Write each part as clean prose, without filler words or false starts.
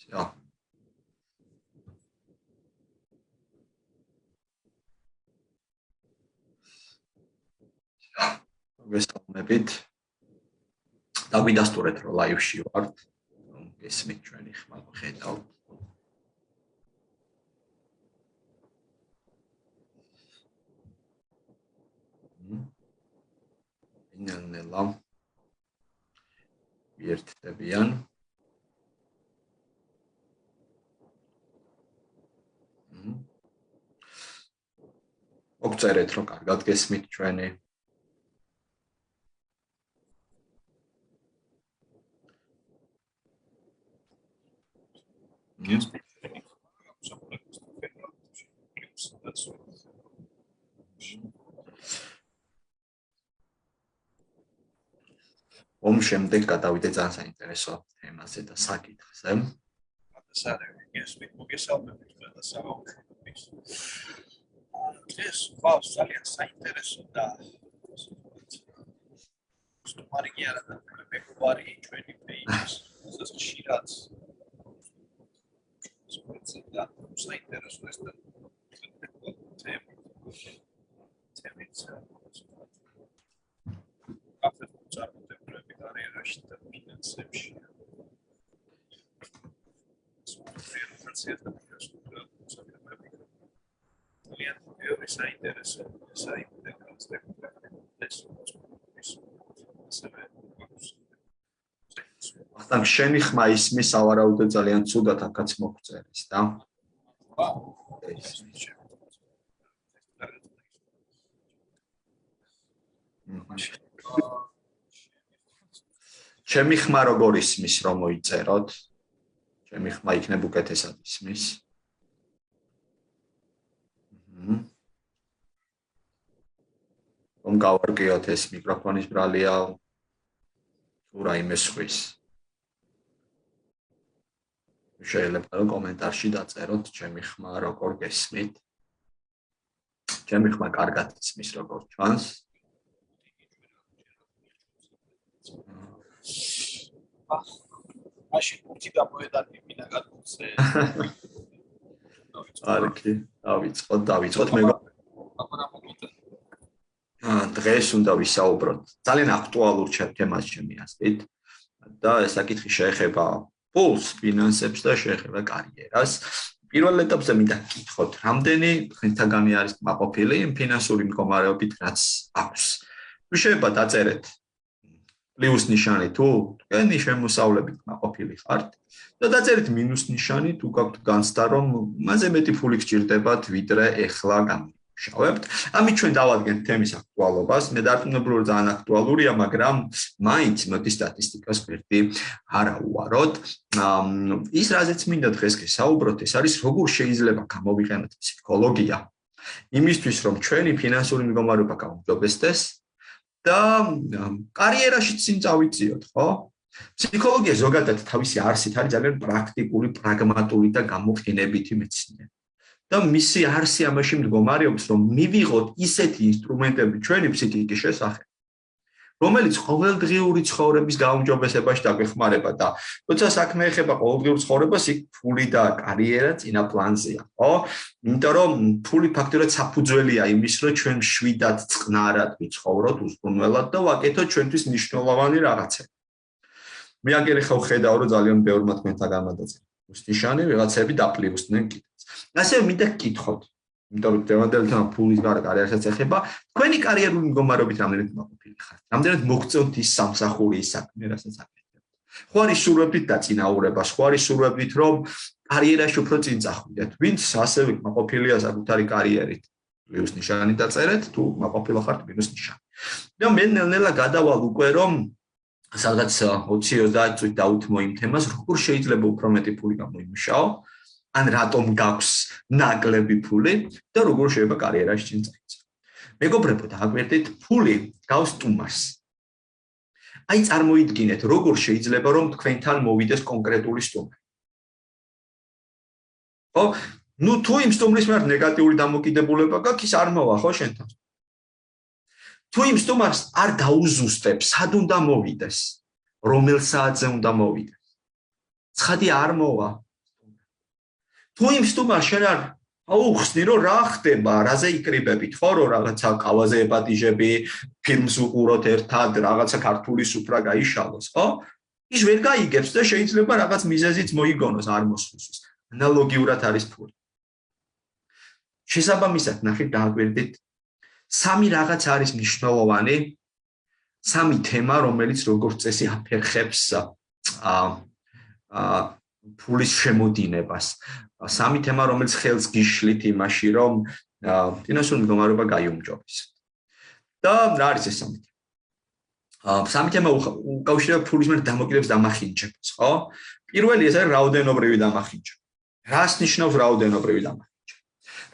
Всё. Მოგესალმებით. დაგვიდასტურეთ რომ ლაივში ვართ. გესმით ჩვენი ხმა ხედავთ. ნელ-ნელა ერთდებიან. მოგწერეთ რომ კარგად გესმით ჩვენი Yes. ომ შემდეგ გადავიდე ძალიან საინტერესო თემაზე და საკითხზე. ეს მოგესალმებით ყველა საუბრობს. ეს ყავს ძალიან საინტერესო და სტუმარი კი არა და მეგობარი ჩვენი პეიჯის ხშირად და საინტერესო ეს და თემით წარმოდებები კარიერაში და ფინანსებში. ახლა შენი ხმა ისმის ავარაუდო ძალიან ცუდად აქაც მოგწერის და ჩემი ხმა როგორ ისმის რომ მოიწეროთ? ჩემი ხმა იქნებ უკეთესად ისმის. რომ გავარკვიოთ ეს მიკროფონის ბრალია თუ რაიმე სხვის. შეიძლება რომ კომენტარში დაწეროთ ჩემი ხმა როგორ გესმით. ჩემი ხმა კარგად ისმის როგორ ჩანს. მაშინ ერთი გამოედანი მინა გადმოცე. არქი, დავიწყოთ დღეს უნდა ვისაუბროთ ძალიან აქტუალურ თემას ჩემი აზრით და საკითხი შეეხება ფულს, ფინანსებს და შეეხება კარიერას. პირველ ეტაპზე მინდა გკითხოთ, რამდენი თქვენთაგანი არის კმაყოფილი იმ ფინანსური მდგომარეობით, რაც აქვს. თუ შეიძლება დაწერეთ პლუს ნიშანი თუ თქვენი შემოსავლებით კმაყოფილი ხართ და დაწერეთ მინუს ნიშანი თუ გაქვთ განცდა რომ მასზე მეტი ფული გჭირდებათ ვიდრე ეხლა გამიშავებთ. ამით ჩვენ დავადგენთ თემის აქტუალობას. მე დარწმუნებული ძალიან აქტუალურია, მაგრამ მაინც მოდი სტატისტიკას გვერდი არა უვაროთ. ის რაზეც მინდა დღეს გესაუბროთ, ეს არის როგორ შეიძლება გამოვიყენოთ ფსიქოლოგია იმისთვის რომ ჩვენი ფინანსური მდგომარეობა გაუმჯობესდეს და კარიერაში წინ წავიწიოთ, ხო? ფსიქოლოგია ზოგადად თავისი არსით არის ძალიან პრაქტიკული, პრაგმატული და გამოყენებითი მეცნიერება. და მისი არსი ამაში მდგომარეობს, რომ მივიღოთ ისეთი ინსტრუმენტები ჩვენი ფსიქიკის შესახებ, რომელიც ყოველდღიური ცხოვრების გაუმჯობესებაში დაგვეხმარება და როცა საქმე ეხება ყოველდღიურ ცხოვრებას, იქ ფული და კარიერა წინა პლანზეა, ხო? იმიტომ რომ ფული ფაქტობრივად საფუძველია იმის, რომ ჩვენ მშვიდად, წყნარად ვიცხოვროთ, უზრუნველად და ვაკეთოთ ჩვენთვის მნიშვნელოვანი რაღაცები. მე აგერ ხავ ხედავ, რომ ძალიან ბევრმა თქვენთან გამადაწერა. უსტიშანი ვიღაცები დაპლიუსდნენ კიდეც. ასე მინდა გკითხოთ, იმიტომ რომ დევანდელთან ფულის კარიერასაც ეხება, თქვენი კარიერული მდგომარეობით რამდენად კმაყოფილი ხართ? რამდენად მოგწონთ ის სამსახური, ის საქმე, რასაც აკეთებთ? ხო არის სურვებით დაწინაურებას, ხო არის სურვებით, რომ კარიერაში უფრო წინ წახვიდეთ? ვინც ასევე კმაყოფილია საკუთარი კარიერით? პლუს ნიშანი დაწერეთ, თუ კმაყოფილი ხართ მინუს ნიშანი. და მე ნელ-ნელა გადავალ უკვე რომ სადღაც 20-30 წუთი დავუთმო იმ თემას, როგორ შეიძლება უფრო მეტი ფული გამოიმუშაო, ან რატომ გაქვს ნაკლები ფული და როგორ შეიძლება კარიერაში წინ წაიწიო. მეგობრებო, დააკვირდით, ფული გავს სტუმარს. აი წარმოიდგინეთ, როგორ შეიძლება რომ თქვენთან მოვიდეს კონკრეტული სტუმარი. ხო? ნუ თუ იმ სტუმრის მიმართ ნეგატიური დამოკიდებულება გაქვს, ის არ მოვა, ხო შენთან? თუ იმ სტუმარს არ დაუზუსტებ, სად უნდა მოვიდეს, რომელ საათზე უნდა მოვიდეს. ცხადი არ მოვა, თუ იმ სტუმარს შენ არ აუხსნი, რომ რა ხდება, რაზე იკრიბებით, ხო, რომ რაღაცა ყავაზე ეპატიჟები, ფილმს უყუროთ ერთად, რაღაცა ქართული სუფრა გაიშალოს, ხო? ის ვერ გაიგებს და შეიძლება რაღაც მიზეზიც მოიგონოს არ მოსვლის. ანალოგიურად არის ფული. შესაბამისად, ნახეთ დააკვირდით, სამი რაღაც არის მნიშვნელოვანი, სამი თემა, რომელიც როგორც წესი აფერხებს ფულის შემოდინებას. სამი თემა, რომელიც ხელს გიშლით იმაში, რომ ფინანსური მდგომარეობა გაიუმჯობესოს. და რა არის ეს სამი? სამი თემა უკავშირდება ფულის მიერ დამოკიდების დამახინჯებას, ხო? პირველი ეს არის რაოდენობრივი დამახინჯება. რას ნიშნავს რაოდენობრივი დამახინჯება?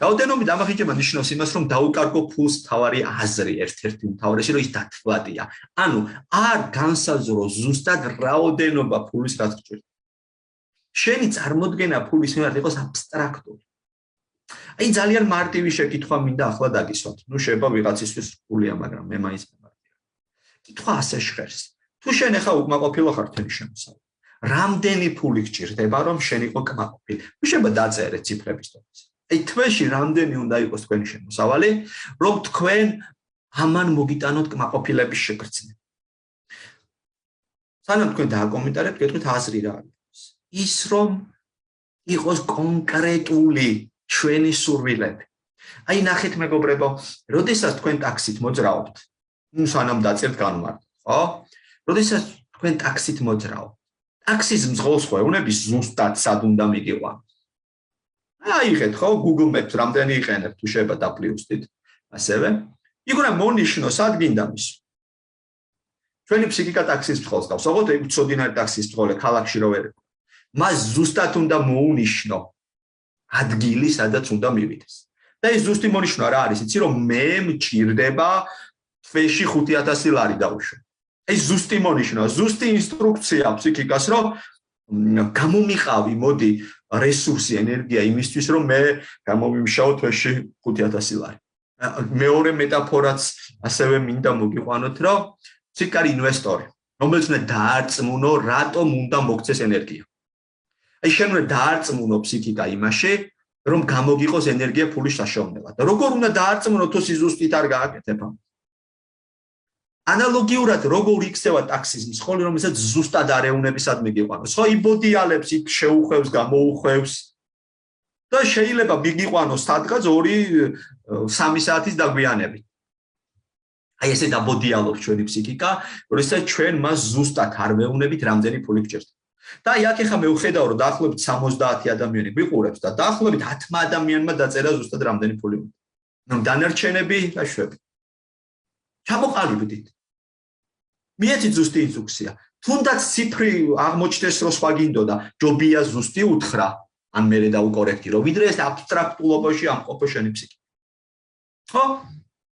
რაოდენობრივი დამახინჯება ნიშნავს იმას, რომ დაუკარგო ფულს თავარი აზრი, ერთ-ერთი უმთავრესი, რომ ის დათვლადია. ანუ არ განსაზღვრო ზუსტად რაოდენობა ფულის რაც გჭირდება. შენი წარმოდგენა ფულის მიმართ იყოს აბსტრაქტული. აი ძალიან მარტივი შეკითხვა მინდა ახლა დაგისვათ. ნუ შეიძლება ვიღაცისთვის რთულია, მაგრამ მე მაინც მემართ. კითხვა ასე ჟღერს. თუ შენ ახლა უკმაყოფილო ხარ თემის შემოსავალი, რამდენი ფული გჭირდება, რომ შენ იყო კმაყოფილი? ნუ შეიძლება დაწერე ციფრების დონეზე. აი თვეში რამდენი უნდა იყოს თქვენი შემოსავალი, რომ თქვენ ამან მოგიტანოთ კმაყოფილების შეგრძნება. სანამ თქვენ დააკომენტარებთ, გეტყვით აზრი რა არის. ის რომ იყოს კონკრეტული ჩვენი სურვილები. აი ნახეთ მეგობრებო, როდესაც თქვენ ტაქსით მოძრაობთ, ნუ სანამ დაწერთ განმარტოთ, ხო? როდესაც თქვენ ტაქსით მოძრაობთ, ტაქსის მძღოლს ხვევნების ზუსტად სად უნდა მიგიყვანოს. აიღეთ ხო Google Maps რამდენი იყენებთ თუ შეიძლება დაპლიუსტით, ასევე იქ უნდა მონიშნოს სად გინდა მისვლა. ჩვენი ფსიქიკა ტაქსის მძღოლს გავს, ოღონდ ეგ უცოდინარი ტაქსის მძღოლი ქალაქში რო ვერ იყო. მას ზუსტად უნდა მოუნიშნო ადგილი, სადაც უნდა მივიდეს. და ეს ზუსტი მონიშნვა რა არის? იცი რომ მე მჭირდება თვეში 5000 ლარი დავუშვე. ეს ზუსტი მონიშნვა, ზუსტი ინსტრუქცია ფსიქიკას, რომ გამომიყავი, მოდი რესურსი, ენერგია იმისთვის, რომ მე გამომიმშაო თვეში 5000 ლარი. მეორე მეტაფორაც ასევე მინდა მოგიყვანოთ, რომ ფსიქიკა არის ინვესტორი, რომელიც უნდა დაარწმუნო, რატომ უნდა მოგცეს ენერგია. აი შენ უნდა დაარწმუნო ფსიქიკა იმაში, რომ გამოგიყოს ენერგია ფულის საშუალებლად. როგორ უნდა დაარწმუნო, თუ სიზუსტით არ გააკეთებ ამ? ანალოგიურად როგორ იქცევა ტაქსის მსხვილი, რომელსაც ზუსტად არეუნებისად მიგიყვანოს. ხო, იბოდიალებს, იქ შეუხვევს, გამოუხვევს და შეიძლება მიგიყვანოს სადღაც 2-3 საათის დაგვიანებით. აი ესე დაბოდიალობს ჩვენი ფსიქიკა, როდესაც ჩვენ მას ზუსტად არ ვეუბნებით, რამდენი ფული გჭირდება. და აი აქ ახლა მე ვხედავ, რომ დაახლოებით 70 ადამიანი გვიყურებს და დაახლოებით 10 ადამიანმა დაწერა ზუსტად რამდენი ფული უნდა. ნუ დანარჩენები რა შვები. ჩამოყალიბდით. მიეცით ზუსტი ინსტრუქცია. თუნდაც ციფრი აღმოჩნდეს, რომ სხვა გინდოდა, ჯობია ზუსტი უთხრა, ან მერე დაუკორექტირო, ვიდრე ეს აბსტრაქტულობაში ამყოფო შენი ფსიქიკა. ხო?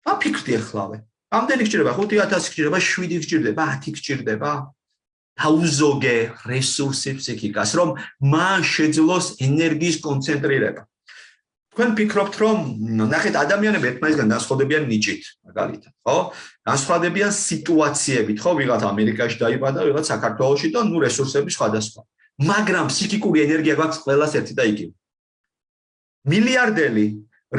ვაფიქრდი ახლავე. რამდენი გჭირდება? 5000 გჭირდება, 7 გჭირდება, 10 გჭირდება. დაუზოგე რესურსი ფსიქიკას, რომ მან შეძლოს ენერგიის კონცენტრირება. თქვენ ფიქრობთ, რომ ნახეთ ადამიანები ერთმანეთისგან განსხვავდებიან ნიჭით, მაგალითად, ხო? განსხვავდებიან სიტუაციებით, ხო? ვიღაც ამერიკაში დაიბადა, ვიღაც საქართველოში და ნუ რესურსები სხვადასხვა. მაგრამ ფსიქიკური ენერგია გვაქვს ყველას ერთი და იგივე. მილიარდელი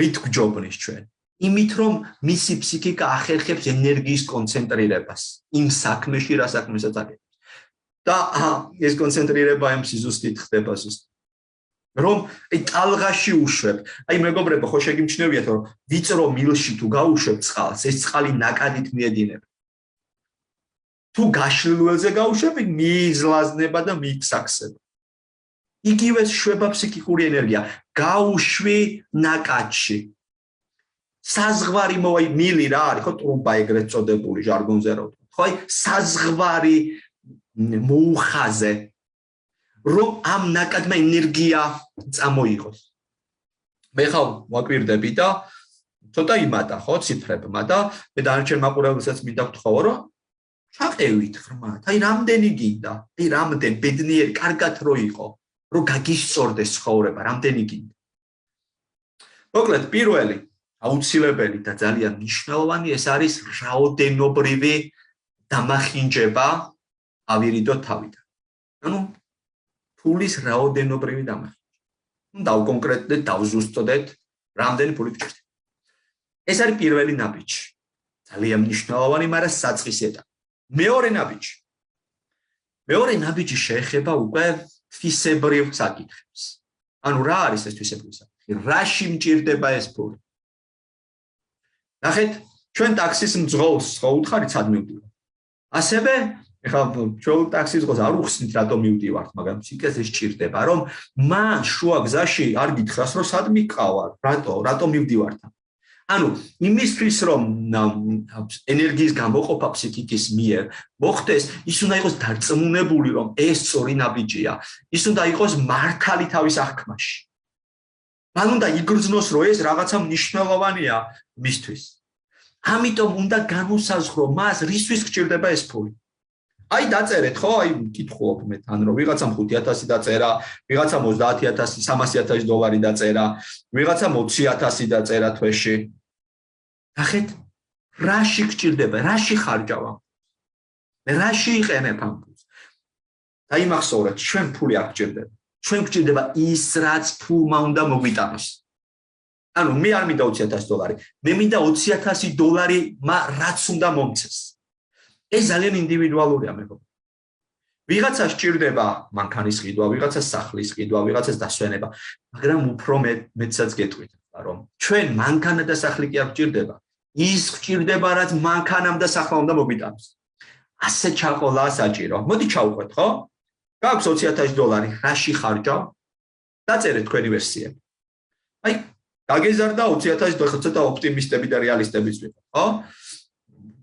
რით გვჯობნის ჩვენ? იმით, რომ მისი ფსიქიკა ახერხებს ენერგიის კონცენტრირებას იმ საქმეში, რა საქმესაც აკეთებს. და ეს კონცენტრირება ამ სიზუსტით ხდება ზუსტად. რომ აი ტალღაში უშვებ. აი მეგობრებო, ხო შეგიმჩნევიათ, რომ ვიწრო მილში თუ გაუშვებ წყალს, ეს წყალი ნაკადით მიედინება. თუ გაშლილ ველზე გაუშვებ, მიიზლაზნება და მიიფსაქსება. იგივე შვება ფსიქიკური ენერგია. გაუშვი ნაკადში. საზღვარი მოაი მილი რა არის, ხო ტრუბა ეგრეთ წოდებული ჟარგონზე რა ვთქვათ. ხო აი საზღვარი მოუხაზე, რომ ამ ნაკადმა ენერგია წამოიღოს. მე ხავ ვაკვირდები და ცოტა იმატა, ხო, ციფრებმა და მე დანარჩენ მაყურებელსაც მინდა გთხოვო, რომ ჩაყევით ღრმად. აი რამდენი გინდა? აი რამდენი ბედნიერი, კარგად რო იყო, რომ გაგისწორდეს ცხოვრება, რამდენი გინდა? მოკლედ, პირველი აუცილებელი და ძალიან მნიშვნელოვანი ეს არის რაოდენობრივი დამახინჯება ავირიდო თავიდან. ანუ ფულის რაოდენობრივი დამახინჯება. დავკონკრეტდეთ, დავზუსტდეთ, რამდენი ფული გჭირდება. ეს არის პირველი ნაბიჯი. ძალიან მნიშვნელოვანი, მაგრამ საწყის ეტაპი. მეორე ნაბიჯი შეეხება უკვე თვისებრივ საკითხებს. ანუ რა არის ეს თვისებრივი საკითხი? რაში მჭირდება ეს ფული? ნახეთ, ჩვენ ტაქსის მძღოლს ხო უთხარით სად მივდივართ? ასევე ეხლა ჩვენ ტაქსის მძღოლს არ უხსნით რატომ მივდივართ, მაგრამ სიკეს ეს სჭირდება, რომ მან შუა გზაში არ გითხრას, რომ სად მიყავარ, რატომ მივდივართ. ანუ იმისთვის რომ ენერგიის გამოყოფა ფსიქიკის მიერ მოხდეს, ის უნდა იყოს დარწმუნებული, რომ ეს სწორი ნაბიჯია. ის უნდა იყოს მართალი თავის აღქმაში. მან უნდა იგრძნოს, რომ ეს რაღაცა მნიშვნელოვანია მისთვის. ამიტომ უნდა განუსაზღვრო მას, რისთვის გჭირდება ეს ფული. აი დაწერეთ, ხო? აი მკითხულობ მე თან, რომ ვიღაცამ 5,000 დაწერა, ვიღაცამ 30,000, 300,000 დოლარი დაწერა, ვიღაცამ 20,000 დაწერა თვეში. ნახეთ, რაში გჭირდება, რაში ხარჯავა? მე რაში იყენებ ამ ფულს? დაიმახსოვრეთ, ჩვენ ფული არ გჭირდება. ჩვენ გჭირდება ის, რაც ფულმა უნდა მოგვიტანოს. ანუ მე არ მინდა 20,000 დოლარი, მე მინდა 20,000 დოლარი, რაც უნდა მომცეს. ეს ძალიან ინდივიდუალურია მეგობრებო. ვიღაცას სჭირდება მანქანის ყიდვა, ვიღაცას სახლის ყიდვა, ვიღაცას დასვენება, მაგრამ უფრო მეცაც გეტყვით, რომ ჩვენ მანქანა და სახლი კი არ გჭირდება. ის გჭირდება, რაც მანქანამ და სახლამ უნდა მოგვიტანოს. ასე ჩაყოლა საჭირო. მოდი ჩავყვეთ, ხო? გაქვს 20,000 დოლარი, რაში ხარჯავ? დაწერეთ თქვენი ვერსიები. აი, გაგეზარდა 20,000 დოლარი, ცოტა ოპტიმისტები და რეალისტებიც ვიყო, ხო?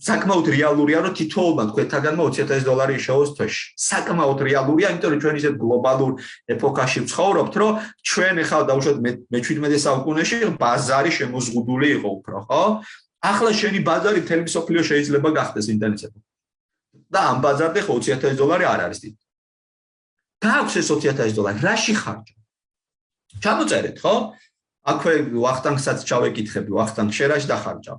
საკმაოდ რეალურია, რომ თითოეულმა თქვენთაგანმა 20,000 დოლარი შეოს თვეში. საკმაოდ რეალურია, იმიტომ რომ ჩვენ ისეთ გლობალურ ეპოქაში ვცხოვრობთ, რომ ჩვენ ახლა დავუშვათ მე-17 საუკუნეში ბაზარი შემოზღუდული იყო უფრო, ხო? ახლა შენი ბაზარი მთელი მსოფლიო შეიძლება გახდეს ინტერნეტზე. და ამ ბაზარზე 20,000 დოლარი არ არის დიდი. გააქვს ეს 20,000 დოლარი, რაში ხარჯავ? ჩამოწერეთ, ხო? აქვე ვახტანგსაც ჩავეკითხები, ვახტანგ შენ რაში დახარჯავ?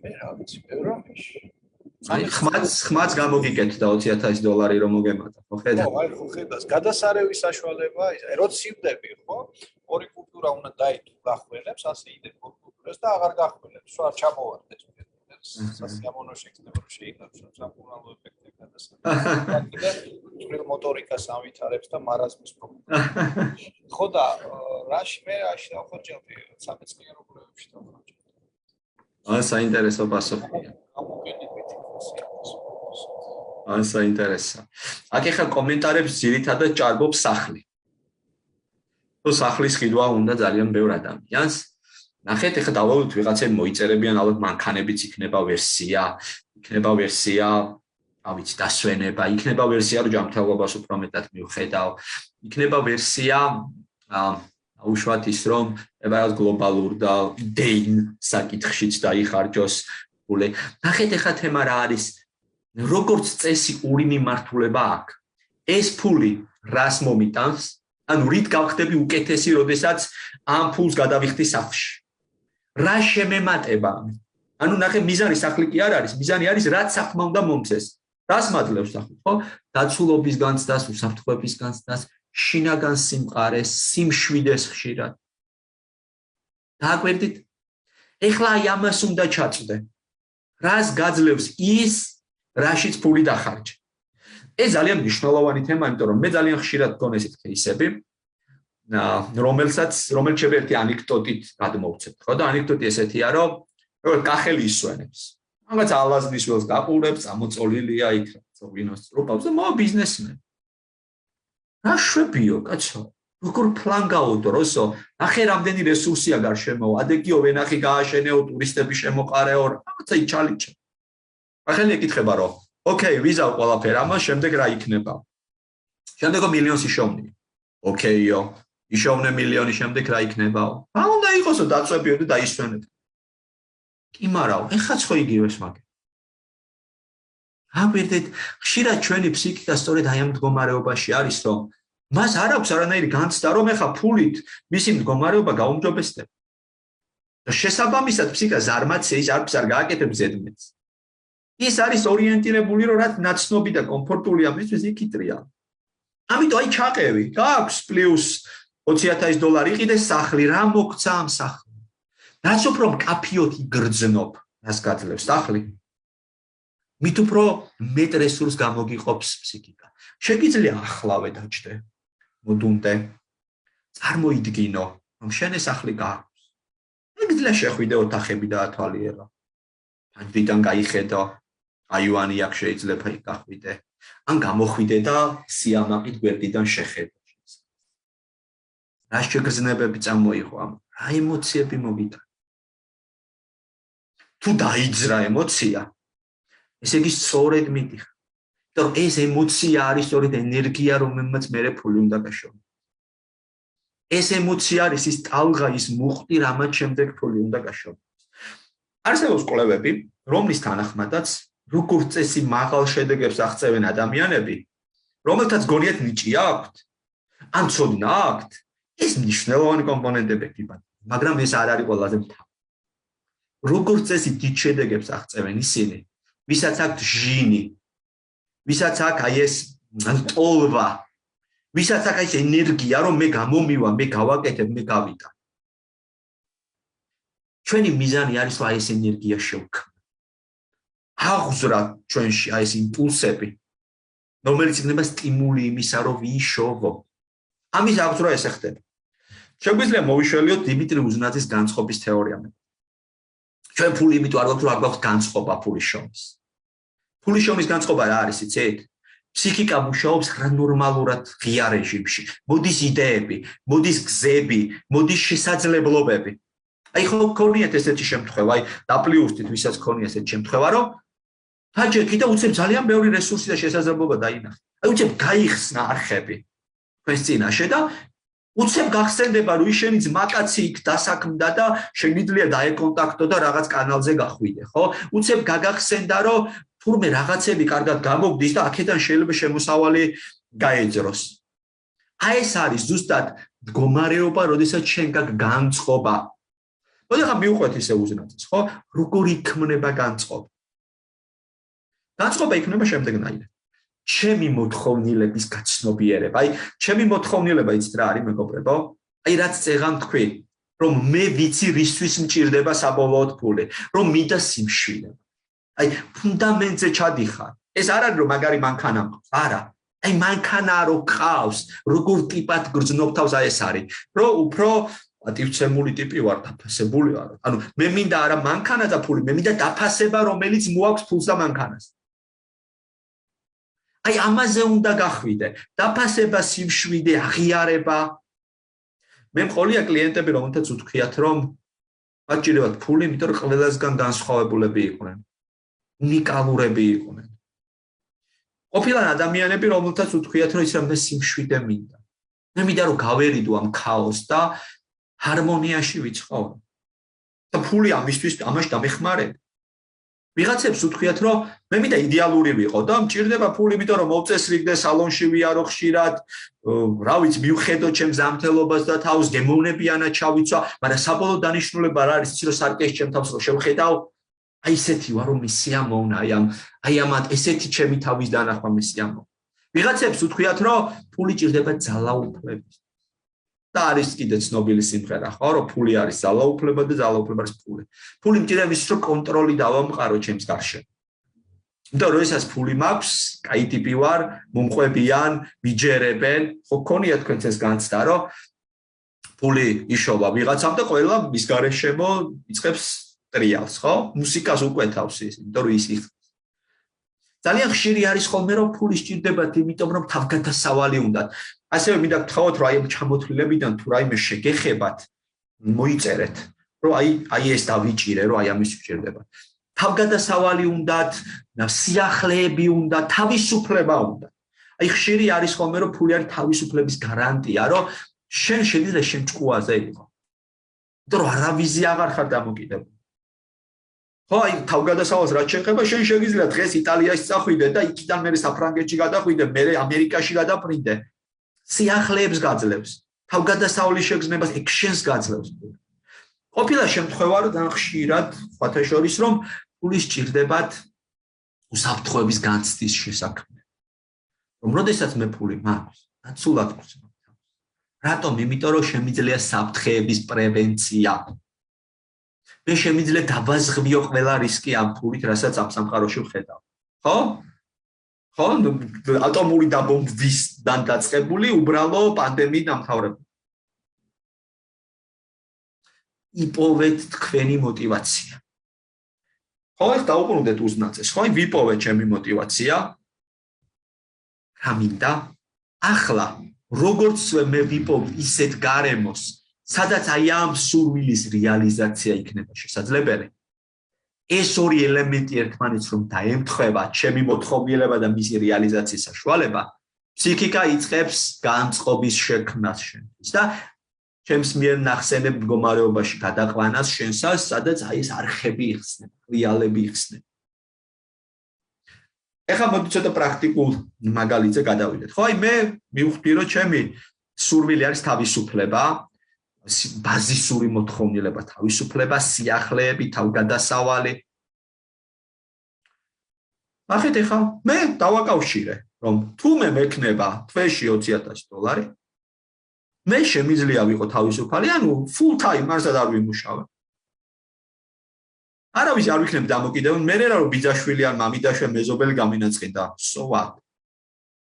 მე რა ვიცი, ევროპაში. აი, ხმაც გამოგიკეთდა 20,000 დოლარი რომ მოგემატა, ხო ხედავ? ხო, აი ხო ხედავს, გადასარევის საშუალება, როც სივდები, ხო? ორი კულტურა უნდა დაითო გახველებს, ასე იდებ ორ კულტურას და აღარ გახველებს, სულ არ ჩამოვარდეს. სასიამოვნო შექნება რომ შეიტანოს სამკურნალო ეფექტები გადასარევი. და წვრილ მოტორიკას ავითარებს და მარაზმის პრობლემა. ხო და რაში დავხარჯავდი 13 წლიან რობლებში დავხარჯავდი. საინტერესო პასუხია. საინტერესო. აქ ახლა კომენტარებს ძირითადად ჭარბობს სახლი. თუ სახლის ყიდვა უნდა ძალიან ბევრ ადამიანს. ნახეთ, ახლა დავალოთ ვიღაცები მოიწერებიან, ალბათ მანქანებიც იქნება ვერსია, არ ვიცი, დასვენება, იქნება ვერსია, რომ ჯანმრთელობას უფრო მეტად მივხედავ, იქნება ვერსია აუშვათ ის, რომ რაღაც გლობალურ და დეინ საკითხშიც დაიხარჯოს ფული. ნახეთ, ახლა თემა რა არის? როგორც წესი ორი მიმართულება აქვს. ეს ფული რას მომიტანს? ანუ რით გავხდები უკეთესი, როდესაც ამ ფულს გადავიხდი სახლში. რა შემემატება? ანუ ნახე, მიზანი სახლი კი არ არის, მიზანი არის რაც საქმე უნდა მომცეს. რას მაძლევს სახლი, ხო? დაცულობის განცდას, უსაფრთხოების განცდას, შინაგან სიმყარეს, სიმშვიდეს ხშირად. დააკვირდით? ეხლა აი ამას უნდა ჩაწვდე. რას გაძლევს ის, რაშიც ფული დახარჯე. ეს ძალიან მნიშვნელოვანი თემა, იმიტომ რომ მე ძალიან ხშირად მქონე ესეთ кейსები, რომელიც ჩემ ერთი ანეკდოტით გადმოვცეთ, ხო და ანეკდოტი ესეთია, რომ კახელი ისვენებს. რაღაც ალაზნის ველს გაყურებს, ამოწოლილია იქ ზოგინოს წრუპავს და ბიზნესმენი. რა შვებიო, კაცო? როგორ პლან გაუდროსო? ნახე რამდენი რესურსია გარშემო, ადეკიო ვენახი გააშენეო, ტურისტები შემოყარეო, რაღაცა იჩალიჩა. ახლა ეკითხება რომ ოკეი, ვიზავ ყველაფერ, ამას შემდეგ რა იქნება? შემდეგ მილიონი შოვნი. ოკეიო, იშოვნე მილიონი შემდეგ რა იქნება? რა უნდა იყოსო დაწვებიო და დაისვენებ. კი მარაო, ეხაც ხო იგივეს მაგ. აკვირდით, ხშირად ჩვენი ფსიქიკა სწორედ აი ამ მდგომარეობაში არის, რომ მას არ აქვს არანაირი განცდა, რომ ეხა ფულით მისი მდგომარეობა გაუმჯობესდება. და შესაბამისად ფსიქიკა ზარმაცეის არც არ გააკეთებს ზედმეტს. ის არის ორიენტირებული, რომ რაც ნაცნობი და კომფორტულია მისთვის იქიტრია. ამიტომ აი ჩაყევი, გაქვს პლუს $20,000 იყიდე სახლი, რა მოგცა ამ სახლი. რაც უფრო მკაფიოდ იგრძნობ, რას გაძლევს სახლი. მით უფრო მეტ რესურსს გამოგიყოფს ფსიქიკა. შეგიძლია ახლავე დაჭდე, მოდუნდე, წარმოიდგინო, რომ შენ ეს სახლი გაქვს. შეგიძლია შეხვიდე ოთახები და ათვალიერო. ფანჯრიდან გაიხედო, აივანი აქ შეიძლება იკახვიდე. ან გამოხვიდე და სიამაყით გვერდიდან შეხედო. რა შეგრძნებები წამოიღო ამ, რა ემოციები მოგიტანა. თუ დაიძრა ემოცია, ესე იგი სწორედ მიდიხარ. იმიტომ რომ ეს ემოცია არის სწორედ ენერგია, რომელმაც მე ფული უნდა გაშოვო. ეს ემოცია არის ის ტალღა, ის მუხტი, რამაც შემდეგ ფული უნდა გაშოვო. არსებობს კვლევები, რომლის თანახმადაც როგორც წესი მაღალ შედეგებს აღწევენ ადამიანები, რომელთაც გონიათ ნიჭი აქვთ, ან ცოდნა აქვთ, ეს მნიშვნელოვანი კომპონენტები იქნება, მაგრამ ეს არ არის ყველაზე მთავარი. როგორც წესი დიდ შედეგებს აღწევენ ისინი, ვისაც აქვთ ჟინი, ვისაც აქვს აი ეს ტოლვა, ვისაც აქვს ეს ენერგია, რომ მე გამომივა, მე გავაკეთებ, მე გავიტან. ჩვენი მიზანი არის, რომ აი ეს ენერგია შევქმნათ. აღზრა ჩვენში აი ეს იმპულსები, რომელიც იქნება სტიმული იმისა, რომ ვიშოვო. ამის აღზრა ესე ხდება. შეგვიძლია მოვიშველიოთ დიმიტრი უზნაძის განწყობის თეორია. ჩვენ ფული იმიტომ არ გვაქვს, რომ არ გვაქვს განწყობა ფულის შრომის. ფულის შრომის განწყობა რა არის, იცით? ფსიქიკა მუშაობს ნორმალურად ღია რეჟიმში. მოდის იდეები, მოდის გზები, მოდის შესაძლებლობები. აი ხო გქონიათ ესეთი შემთხვევა, აი დაპლიუსტით ვისაც გქონია ესეთი შემთხვევა, რომ ჰაჯექი და უცებ ძალიან ბევრი რესურსი და შესაძლებლობა დაინახა. აი უცებ გაიხსნა არხები თქვენს წინაშე და უცებ გახსენდება, რომ შენი ძმაკაცი იქ დასაქმდა და შეგიძლია დაეკონტაქტო და რაღაც კანალზე გახვიდე, ხო? უცებ გაგახსენდა, რომ თურმე რაღაცები კარგად გამოგდის და აქედან შეიძლება შემოსავალი გაეძროს. აი ეს არის ზუსტად მდგომარეობა, როდესაც შენ გაქვს განწყობა. მოდი ხა მივყვეთ ისე უზნაძეს, ხო? როგორ იქმნება განწყობა? განწყობა იქნება შემდეგნაირად. ჩემი მოთხოვნილების გაცნობიერება. აი, ჩემი მოთხოვნილება იცით რა არის, მეგობრებო? აი, რაც წეღან თქვი, რომ მე ვიცი რისთვის მჭირდება საბოლოოდ ფული, რომ მინდა სიმშვიდე. აი, ფუნდამენტზე ჩადიხარ. ეს არ არის რომ მაგარი მანქანა მყავს, არა. აი, მანქანა რო ყავს, როგორ ტიპად გრძნობ თავს, აი ეს არის. რომ უფრო პატივცემული ტიპი ვარ, დაფასებული ვარ. ანუ მე მინდა არა მანქანა და ფული, მე მინდა დაფასება, რომელიც მოაქვს ფულს და მანქანას. აი ამაზე უნდა გახვიდე. დაფასება, სიმშვიდე, აღიარება. მე მყოლია კლიენტები, რომელთაც უთქვიათ, რომ აჭირებათ ფული, იმიტომ რომ ყველასგან განსხვავებულები იყვნენ. უნიკალურები იყვნენ. ყოფილან ადამიანები, რომელთაც უთქვიათ, რომ ის რამე სიმშვიდე მინდა. მე მინდა რომ გავერიდო ამ ქაოსს და ჰარმონიაში ვიცხოვრო. და ფული ამისთვის ამაში დამეხმარება. ვიღაცებს უთქვიათ, რომ მე მინდა იდეალური ვიყო და მჭირდება ფული, იმიტომ რომ მოვწესრიგდე სალონში ვიარო ხშირად, რა ვიცი, მივხედო ჩემს ზამთელობას და თავს გემოვნებიანად ჩავიცვა, მაგრამ საბოლოო დანიშნულება რა არის, იცი რომ სარკეს ჩემ თავს რომ შევხედავ, აი ესეთი ვარ რომ მისიამოვნა, აი ამ ესეთი ჩემი თავის დანახვა მისიამოვნა. ვიღაცებს უთქვიათ, რომ ფული ჭირდება ძალაუფლების. და არის კიდე ცნობილი სიმღერა, ხო, რომ ფული არის ძალაუფლება და ძალაუფლება არის ფული. ფული მჭირდება ის, რომ კონტროლი დავამყარო ჩემს გარშემო. იმიტომ რომ ესას ფული მაქვს, კაი ტიპი ვარ, მომყვებიან, მიჯერებენ, ხო გქონია თქვენც ეს განცდა, რომ ფული იშოვა ვიღაცამ და ყველა მის გარშემო იწყებს ტრიალს, ხო? მუსიკას უკვეთავს ის, იმიტომ რომ ის ძალიან ხშირი არის ხოლმე რომ ფული სჭირდებათ, იმიტომ რომ თავგადასავალი უნდათ. ასევე მინდა გთხოვოთ, რომ აი ამ ჩამოთვლილებიდან თუ რაიმე შეგეხებათ, მოიწერეთ, რომ აი ეს დავიჭირე, რომ აი ამის სჭირდებათ. თავგადასავალი უნდათ, სიახლეები უნდათ, თავისუფლება უნდათ. აი ხშირი არის ხოლმე რომ ფული არის თავისუფლების გარანტია, რომ შენ შეგიძლია შენ ჭკუაზე იყო. იმიტომ რომ არავიზი აღარ ხარ დამოკიდებული. ხო, აი თავგადასავალს რაც შეეხება, შენ შეგიძლია დღეს იტალიაში წახვიდე და იქიდან მერე საფრანგეთში გადახვიდე, მერე ამერიკაში გადაპრინდე. სიახლეებს გაძლევს. თავგადასავლის შეგრძნებას ექშენს გაძლევს. ყოფილა შემთხვევა, რომ ძალიან ხშირად სხვათა შორის რომ ფული სჭირდებათ უსაფრთხოების განცდის შესაქმნელი. რომ როდესაც მე ფული მაქვს, ნაცვლად გვწევ. რატომ? იმიტომ რომ შემიძლია საფრთხეების პრევენცია. მე შემიძლია დავაზღვიო ყველა რისკი ამ ფულით, რასაც ამ სამყაროში ვხედავ. ხო? ხო, ატომური დაბომბვისგან დაწყებული უბრალო პანდემიით დამთავრებული. იპოვეთ თქვენი мотиваცია. ხო, ეს დაუბრუნდეთ უზნაძეს. ხო, ვიპოვეთ ჩემი мотиваცია. რა მინდა? ახლა როგორც მე ვიპოვ ისეთ გარემოს, სადაც აი ამ სურვილის რეალიზაცია იქნება შესაძლებელი. ეს ორი ელემენტი ერთმანეთს რომ დაემთხვევა, ჩემი მოთხოვნილება და მისი რეალიზაციის საშუალება, ფსიქიკა იწყებს განწყობის შექმნას შენთვის და ჩემს მიერ ნახსენებ მდგომარეობაში გადაყვანას შენსას, სადაც აი ეს არხები იხსნება, რეალები იხსნება. ეხლა მოდი ცოტა პრაქტიკულ მაგალითზე გადავიდეთ. ხო, აი მე მივხვდი რომ ჩემი სურვილი არის თავისუფლება, ბაზისური მოთხოვნილება, თავისუფლება, სიახლეები, თავგადასავალი. ნახეთ ეხლა მე დავაკავშირე, რომ თუ მე მექნება თვეში $20,000, მე შემიძლია ვიყო თავისუფალი, ანუ full time მარსად არ ვიმუშავე. არავის არ ვიქნებ დამოკიდებული, მე რა რომ ბიძაშვილი ან მამიდაშვილი მეზობელი გამინაწყიდა, so what?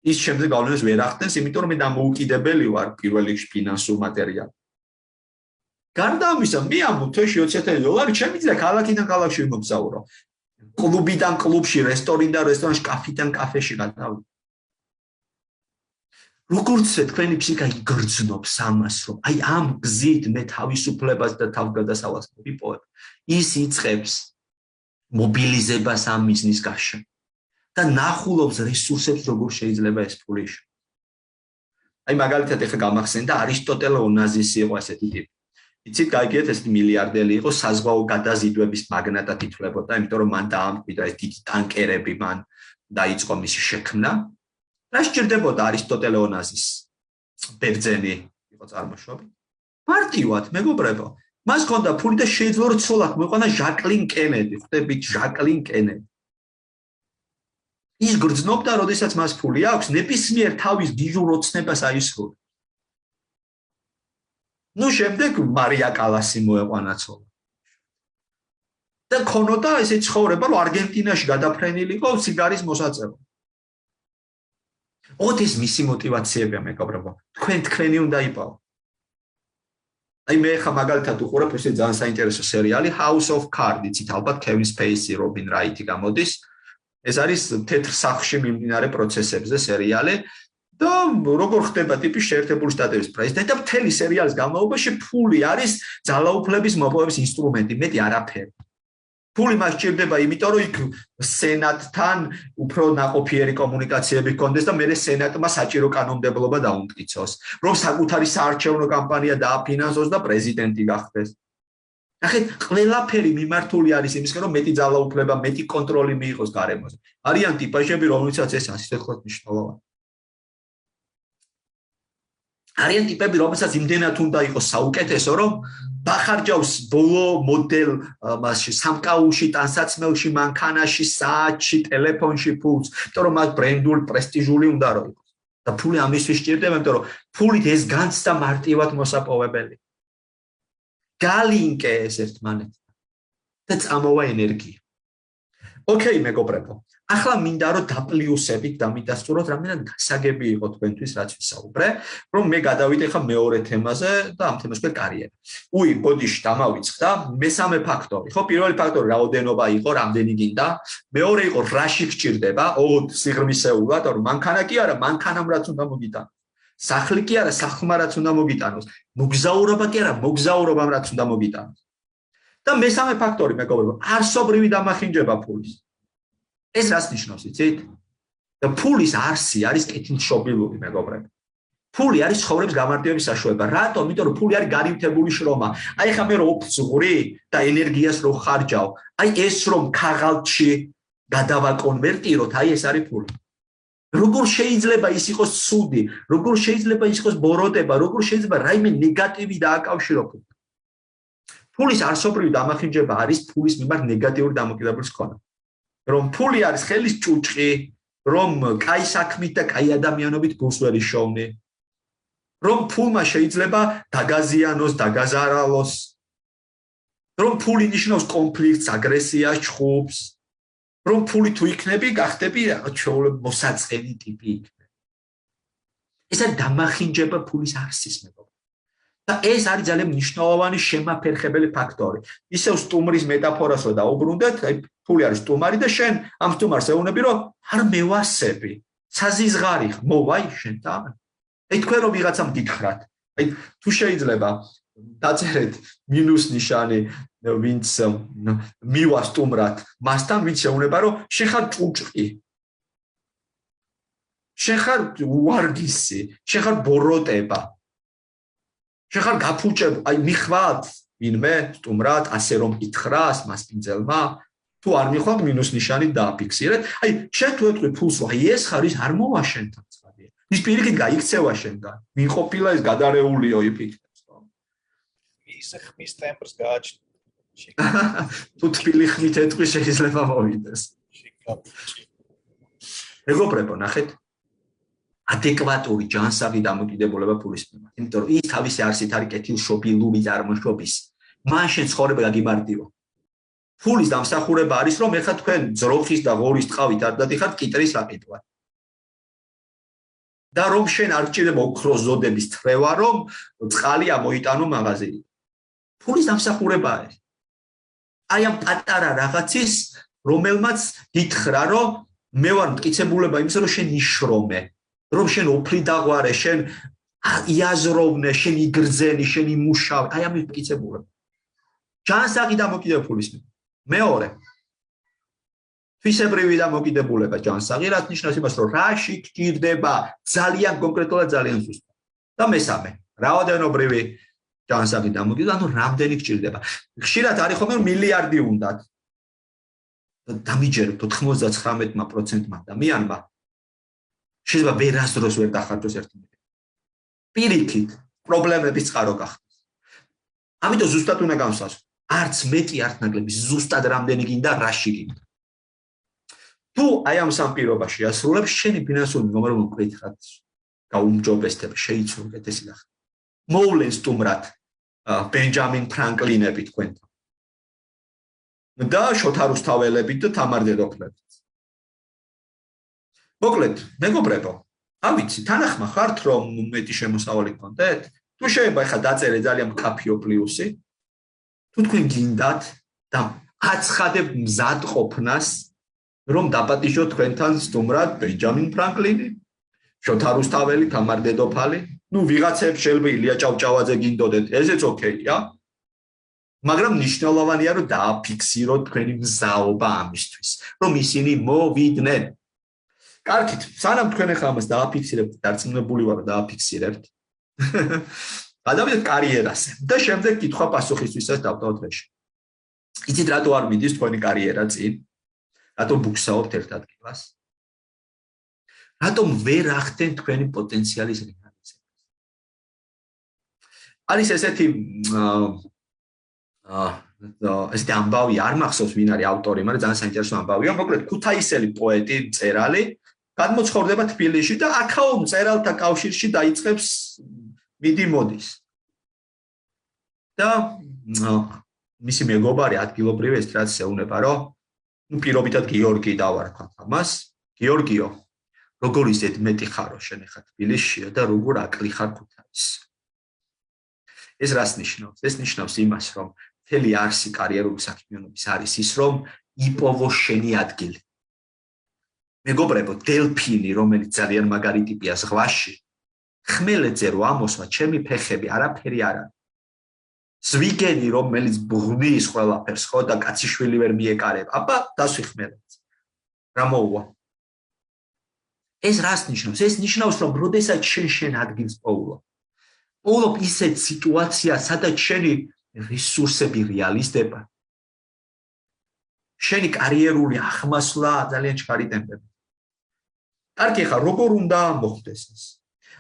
ის შემდეგ გავლენას ვერ ახდენს, იმიტომ რომ მე დამოუკიდებელი ვარ პირველ რიგში ფინანსურ მატერიალურ. გარდა ამისა, მე ამ თვეში $20,000 შემიძლია ქალაქიდან ქალაქში ვიმოგზაურო. კლუბიდან კლუბში, რესტორნიდან რესტორანში, კაფიდან კაფეში გადავიდე. როგორც თქვენი ფსიქიკა იგრძნობს ამას, რომ აი ამ გზით მე თავისუფლებას და თავგადასავალს მოვიპოვებ, ის იწყებს მობილიზებას ამ მიზნის გაშენ და ნახულობს რესურსებს, როგორ შეიძლება ეს ფული იშოვოს. აი მაგალითად ეხლა გამახსენდა არისტოტელე ონაზისი იყო ასეთი ტიპი. იცით, გაიგეთ, ეს მილიარდელი იყო, საზღვაო გადაზიდვების მაგნატად ითვლებოდა, იმიტომ რომ მან დაამკვიდრა ეს დიდი ტანკერები, მან დაიწყო მისი შექმნა. რა სჭირდებოდა არისტოტელე ონაზის ბერძენი იყო წარმოშობით? მარტივად, მეგობრებო, მას ჰქონდა ფული და შეიძლება რომ ცოლად მოეყვანა ჟაკლინ კენედი, ხვდებით, ჟაკლინ კენედი. ის გრძნობდა, როდესაც მას ფული აქვს, ნებისმიერ თავის გიჟურ ოცნებას აისრულებს. ნუ შემდეგ მარია კალასი მოეყვანა ცოლად. და ქონოდა ესე ცხოვრება, რომ არგენტინაში გადაფრენილი იყო სიგარის მოსაწევად. ოთის მისი мотиваციებია მეგობრებო. თქვენი უნდა იპოვო. აი მე ხა მაგალითად უყურებ ესე ძალიან საინტერესო სერიალი House of Cards, იცით ალბათ Kevin Spacey, Robin Wright გამოდის. ეს არის თეთრ სახლში მიმდინარე პროცესებზე სერიალი და როგორ ხდება ტიპის შეერთებული შტატების პრეზიდენტი და მთელი სერიალის განმავლობაში ფული არის ძალაუფლების მოპოვების ინსტრუმენტი, მეტი არაფერი. ფული მას სჭირდება, იმიტომ რომ იქ სენატთან უფრო ნაყოფიერი კომუნიკაციები ჰქონდეს და მერე სენატმა საჭირო კანონმდებლობა დაუმტკიცოს, რომ საკუთარი საარჩევნო კამპანია დააფინანსოს და პრეზიდენტი გახდეს. ნახეთ, ყველაფერი მიმართული არის იმისკენ, რომ მეტი ძალაუფლება, მეტი კონტროლი მიიღოს გარემოზე. არიან ტიპაჟები, რომელიცაც ეს ასეთქოთ მნიშვნელოვანი. არიან ტიპები, რომელსაც იმდენად უნდა იყოს საუკეთესო, რომ დახარჯავს ბოლო მოდელ მასში, სამკაულში, ტანსაცმელში, მანქანაში, საათში, ტელეფონში ფულს, იმიტომ რომ მას ბრენდული, პრესტიჟული უნდა რომ იყოს. და ფული ამისთვის სჭირდება, იმიტომ რომ ფულით ეს განცდა მარტივად მოსაპოვებელი. გალინკე ეს ერთმანეთთან და წამოვა ენერგია. ოკეი, მეგობრებო. ახლა მინდა რომ დაპლიუსებით დამიდასტუროთ, რამდენად გასაგები იყო თქვენთვის რაც ვისაუბრე, რომ მე გადავიდე ხა მეორე თემაზე და ამ თემას ქვია კარიერა. ბოდიში დამავიწყდა მესამე ფაქტორი, ხო, პირველი ფაქტორი რაოდენობა იყო, რამდენი გინდა, მეორე იყო რაში გჭირდება, სიღრმისეულად, რომ მანქანა კი არა, მანქანამ რაც უნდა მოგიტანოს. სახლი კი არა, სახლმა რაც უნდა მოგიტანოს. მოგზაურობა კი არა, მოგზაურობამ რაც უნდა მოგიტანოს. და მესამე ფაქტორი, მეგობრებო, არსობრივი დამახინჯება ფულის. ეს რას ნიშნავს, იცით? და ფულის არსი არის კეთილშობილური, მეგობრებო. ფული არის ცხოვრების გამარტივების საშუალება. რატომ? იმიტომ რომ ფული არის განივთებული შრომა. აი ხა მე რო ვწღური და ენერგიას რო ხარჯავ, აი ეს რომ ქაღალდში გადავაკონვერტიროთ, აი ეს არის ფული. როგორ შეიძლება ის იყოს ცუდი, როგორ შეიძლება ის იყოს ბოროტება, როგორ შეიძლება რაიმე ნეგატივი დააკავშირო ფულს. ფულის არსობრივი დამახინჯება არის ფულის მიმართ ნეგატიური დამოკიდებულის ქონა. რომ ფული არის ხელის ჭუჭყი, რომ კაი საქმით და კაი ადამიანობით გულს ვერ იშოვნი. რომ ფულმა შეიძლება დაგაზიანოს, დაგაზარალოს. რომ ფული ნიშნავს კონფლიქტს, აგრესიას, ჩხუბს. რომ ფული თუ იქნები, გახდები ჩვეულებრივ მოსაწყენი ტიპი იქნები. ეს არის დამახინჯება ფულის არსის მეგობრებო. და ეს არის ძალიან მნიშვნელოვანი შემაფერხებელი ფაქტორი. ისევ სტუმრის მეტაფორას რო დაუბრუნდეთ, აი ფული არის სტუმარი და შენ ამ სტუმარს ეუბნები, რომ არ მევასები. საზიზღარი მოვაი შენთან. აი თქვენ რომ ვიღაცამ გითხრათ. აი თუ შეიძლება დაწერეთ მინუს ნიშანი ვინც მივა სტუმრად, მასთან ვინც ეუბნება, რომ შენ ხარ ჭუჭყი. შენ ხარ უარგისი, შენ ხარ ბოროტება. შენ ხარ გაფუჭებ, აი მიხვათ ვინმე სტუმრად, ასე რომ ითხრას მასპინძელმა, თუ არ მიხვათ მინუს ნიშანი დააფიქსირეთ. აი შენ თუ ეთქვი ფულს, აი ეს ხარის არ მოვა შენთან ცხადია. ის პირიქით გაიქცევა შენთან. ვინ ყოფილა ეს გადარეულიო იფიქრებს, ხო? ის ხმის ტემპს გააჩნია. თუ თბილი ხმით ეთქვი შეიძლება მოვიდეს. მეგობრებო, ნახეთ. ადეკვატური ჯანსაღი დამოკიდებულება ფულის მიმართ. იმიტომ რომ ის თავისი არსით არის კეთილშობილური წარმოშობის. მან შენ ცხოვრება გაგიმარტივო. ფულის დამსახურება არის რომ ეხლა თქვენ ძროხის და ღორის ტყავით არ დადიხართ კიტრის აკიტვა. და რომ შენ არ გჭირდება ოქროს ზოდების თრევა, რომ წყალი ამოიტანო მაღაზიიდან. ფულის დამსახურება არის. აი ამ პატარა რაღაცის, რომელმაც გითხრა, რომ მე ვარ მტკიცებულება იმისა, რომ შენ იშრომე. რომ შენ ოფლი დაღვარე, შენ იაზროვნე, შენ იგრძენი, შენ იმუშავე, აი ამის მტკიცებულება. ჯანსაღი დამოკიდებულება ფულის მიმართ. მეორე. თვისებრივი დამოკიდებულება ჯანსაღი, რაც ნიშნავს იმას, რომ რაში გჭირდება ძალიან კონკრეტულად ძალიან ზუსტად. და მესამე, რაოდენობრივი ჯანსაღი დამოკიდებულება, ანუ რამდენი გჭირდება. ხშირად არის ხოლმე მილიარდი უნდათ. დამიჯერებთ 99% ადამიანმა შეიძლება ვერასდროს ვერ დახარჯოს ერთი მილიარდი. პირიქით, პრობლემების წყარო გახდეს. ამიტომ ზუსტად უნდა განსაზღვრო. არც მეტი, არც ნაკლები, ზუსტად რამდენი გინდა, რაში გინდა. თუ აი ამ სამ პირობაში ასრულებს, შენი ფინანსური მდგომარეობა მკვეთრად გაუმჯობესდება, შეიცვალ უკეთესი გახდა. მოვლენ სტუმრად ბენჯამინ ფრანკლინები თქვენთან. და შოთა რუსთაველებით და თამარ დედოფლებით. მოკლედ, მეგობრებო, ავიცი, თანახმა ხართ, რომ მეტი შემოსავალი გქონდეთ? თუ შეიძლება ახლა დაწერე ძალიან მკაფიო პლუსი, თუ თქვენ გინდათ და აცხადებთ მზად ყოფნას, რომ დაპატიჟოთ თქვენთან სტუმრად ბენჯამინ ფრანკლინი, შოთა რუსთაველი, თამარ დედოფალი, ნუ ვიღაცებს შეიძლება ილია ჭავჭავაძე გინდოდეთ, ესეც ოკეია. მაგრამ მნიშვნელოვანია, რომ დააფიქსიროთ თქვენი მზაობა ამისთვის, რომ ისინი მოვიდნენ. კარგით, სანამ თქვენ ახლა ამას დააფიქსირებთ, დარწმუნებული ვარ, დააფიქსირებთ. გადავიდეთ კარიერაზე და შემდეგ კითხვა პასუხისთვისაც დავტოვოთ რეჟიმი. იცით რატო არ მიდის თქვენი კარიერა წინ? რატომ ბუქსაობთ ერთ ადგილას? რატომ ვერ ახდენთ თქვენი პოტენციალის რეალიზებას? არის ესეთი ეს ამბავი არ მახსოვს ვინ არის ავტორი, მაგრამ ძალიან საინტერესო ამბავია. მოკლედ ქუთაისელი პოეტი, მწერალი გადმოცხოვრდება თბილისში და აქაო მწერალთა კავშირში დაიწყებს მიდი მოდის. და მისი მეგობარი ადგილობრივი ესტრადის ეუბნება, რომ პირობითად გიორგი დავარქვათ ამას. გიორგიო, როგორ ისეთ მეტი ხარო შენ ახლა თბილისშია და როგორ აკლი ხარ ქუთაისში. ეს რას ნიშნავს? ეს ნიშნავს იმას, რომ მთელი არსი კარიერული საქმიანობის არის ის, რომ იპოვო შენი ადგილი. მეგობრებო, დელფინი, რომელიც ძალიან მაგარი ტიპია ზღვაში, ხმელეთზე რო ამოსვა, ჩემი ფეხები არაფერი არ არის. ზვიგენი, რომელიც ბღნის ყველაფერს, ხო და კაციშვილი ვერ მიეკარება. აბა, დასვი ხმელეთზე. რა მოუვა? ეს რას ნიშნავს? ეს ნიშნავს, რომ როდესაც შენ ადგილს პოულობ, პოულობ ისეთ სიტუაციას, სადაც შენი რესურსები რეალიზდება. შენი კარიერული ახმასვლა ძალიან ჩქარი ტემპებით. კარგი, ხა როგორ უნდა მოხდეს ეს?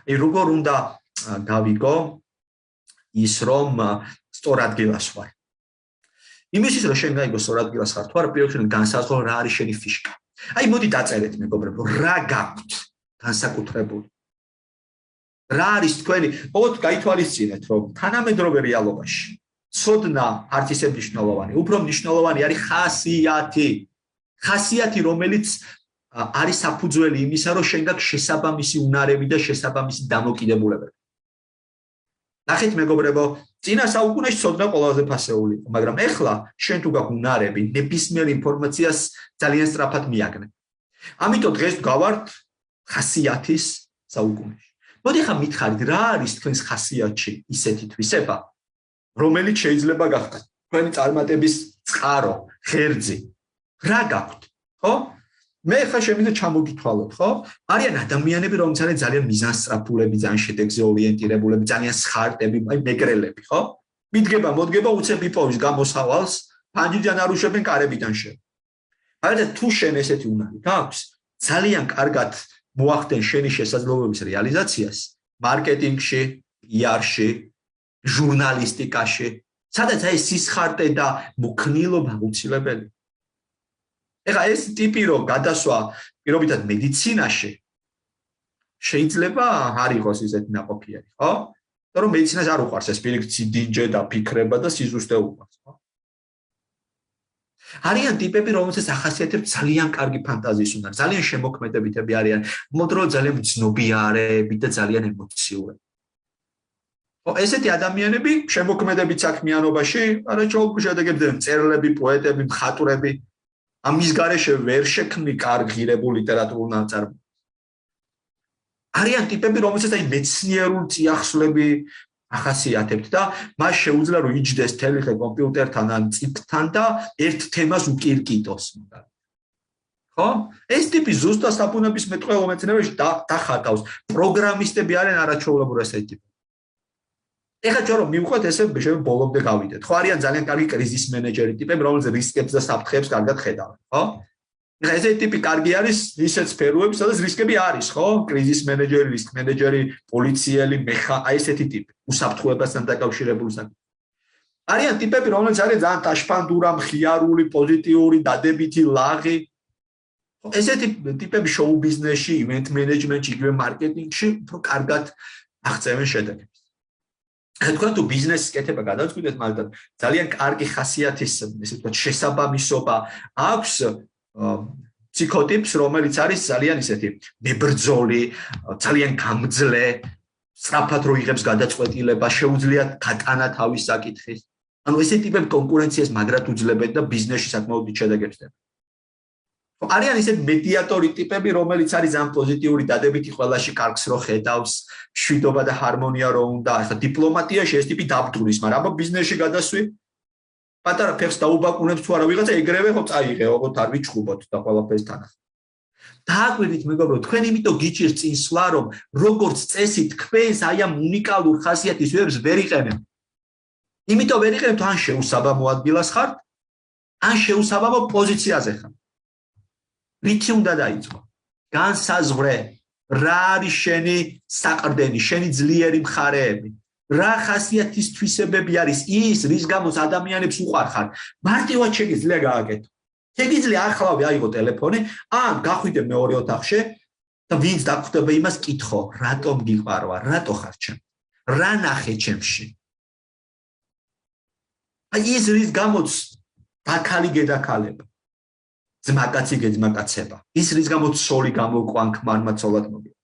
აი როგორ უნდა გავიგო ის, რომ სწორ ადგილას ვარ. იმისთვის რომ შენ გაიგო სწორ ადგილას ხარ თუ არა პირველში განსაზღვრო რა არის შენი ფიშკა. აი მოდი დაწერეთ მეგობრებო, რა გაქვთ განსაკუთრებული. რა არის თქვენი, ოღონდ გაითვალისწინეთ რომ თანამედროვე რეალობაში ცოდნა არც ისე მნიშვნელოვანი, უფრო მნიშვნელოვანი არის ხასიათი, რომელიც არის საფუძველი იმისა, რომ შენ გაქვს შესაბამისი უნარები და შესაბამისი დამოკიდებულებები. ნახეთ მეგობრებო, წინა საუკუნეში ცოდნა ყველაზე ფასეული იყო, მაგრამ ეხლა შენ თუ გაქვს უნარები, ნებისმიერ ინფორმაციას ძალიან სწრაფად მიაგნებ. ამიტომ დღეს გავართ ხასიათის საუკუნეში. მოდი ხა მითხარით, რა არის თქვენს ხასიათში ისეთი თვისება, რომელიც შეიძლება გახდეს თქვენი წარმატების წყარო, ღერძი. რა გაქვთ, ხო? მე ხა შემიძლია ჩამოგითვალოთ, ხო? არიან ადამიანები, რომლებიც არიან ძალიან მიზანსწრაფულები, ძალიან შედეგზე ორიენტირებულები, ძალიან სხარტები, აი მეგრელები, ხო? მოდგება უცებ იპოვის გამოსავალს, ფანჯრიდან არ უშვებენ კარებიდან შენ. მაგრამ თუ შენ ესეთი უნარი გაქვს, ძალიან კარგად მოახდენ შენი შესაძლებლობების რეალიზაციას მარკეტინგში, PR-ში, ჟურნალისტიკაში, სადაც აი სისხარტე და მოქნილობა აუცილებელი. ეხლა ეს ტიპი რო გადასვა პირობითად მედიცინაში შეიძლება არ იყოს ისეთი ნაყოფიერი, ხო? იმიტომ რომ მედიცინას არ უყვარს ეს პირიქცი დინჯე და ფიქრება და სიზუსტე უყვარს, ხო? არიან ტიპები, რომელსაც ახასიათებს ძალიან კარგი ფანტაზიის უნარი, ძალიან შემოქმედებითები არიან, მომდრო ძალიან მცნობიარები და ძალიან ემოციურები. ხო, ესეთი ადამიანები შემოქმედებით საქმიანობაში არაჩვეულებრივ შედეგებს დევენ, მწერლები, პოეტები, მხატვრები. ამის გარეშე ვერ შექმნი კარგ ღირებულ ლიტერატურულ ნაწარმოებს. არიან ტიპები, რომელსაც აი მეცნიერულ წიაღსვლები ახასიათებთ და მას შეუძლია რომ იჯდეს თელიხე კომპიუტერთან ან წიგნთან და ერთ თემას უკირკიტოს. ხო? ეს ტიპი ზუსტად საბუნებისმეტყველო მეცნიერებაში დახატავს. პროგრამისტები არიან არაჩვეულებრივ ესეთი ტიპი. ეხლა ჩვენ რომ მივყვეთ ესე შეიძლება ბოლომდე გავიდეთ. ხო არიან ძალიან კარგი კრიზის მენეჯერი ტიპები, რომლებიც რისკებს და საფრთხეებს კარგად ხედავენ, ხო? ეხლა ესეთი ტიპი კარგი არის ისეთ სფეროებში, სადაც რისკები არის, ხო? კრიზის მენეჯერი, რისკ მენეჯერი, პოლიციელი, აი ესეთი ტიპი, უსაფრთხოებასთან დაკავშირებული საკითხი. არიან ტიპები, რომლებიც არის ძალიან ტაშფანდურა, მხიარული, პოზიტიური, დადებითი, ლაღი. ესეთი ტიპები შოუ ბიზნესში, ივენთ მენეჯმენტში, იგივე მარკეტინგში უფრო კარგად აღწევენ შედეგებს. თქვენ თუ ბიზნესის კეთება გადავწყვიტეთ, მაგრამ ძალიან კარგი ხასიათის, ესე ვთქვათ, შესაბამისობა აქვს ფსიქოტიპს, რომელიც არის ძალიან ისეთი მებრძოლი, ძალიან გამძლე, სწრაფად რო იღებს გადაწყვეტილება, შეუძლია გატანა თავის საკითხის. ანუ ესეთი ტიპები კონკურენციას მაგრად უძლებენ და ბიზნესში საკმაოდ დიდ შედეგებს დებენ. არიან ისეთ მედიატორი ტიპები, რომელიც არის ძალიან პოზიტიური, დადებითი, ყველაში კარგს რო ხედავს, მშვიდობა და ჰარმონია რო უნდა. ახლა დიპლომატიაში ეს ტიპი დაბდურის, მაგრამ აბა ბიზნესში გადასვი, პატარა ფეხს დაუბაკუნებს თუ არა ვიღაცა, ეგრევე ხო წაიღე, ოღონდ არ ვიჩხუბოთ და ყველაფერს თან. დააკვირდით მეგობრო, თქვენ იმიტომ გიჭირს წინსვლა, რომ როგორც წესი თქვენს აი ამ უნიკალურ ხასიათის ვერს ვერ იყენებ. იმიტომ ვერ იყენებ, ან შეუსაბამო ადგილას ხართ, ან შეუსაბამო პოზიციაზე ხართ. რითი უნდა დაიწყო? განსაზღვრე, რა არის შენი საყრდენი, შენი ძლიერი მხარეები, რა ხასიათის თვისებები არის ის, რის გამოც ადამიანებს უყვარ ხარ. მარტივად შეგიძლია გააკეთო. შეგიძლია ახლავე აიღო ტელეფონი, ან გახვიდე მეორე ოთახში და ვინც დაგხვდება იმას კითხო, რატომ გიყვარვა, რატო ხარ ჩემ? რა ნახე ჩემში? აი ის რის გამოც დაქალი გედაქალება. ძმაკაცი გეძმაკაცება. ის რის გამოც სოლი გამოყვან ქმარმაცოლად მოგება.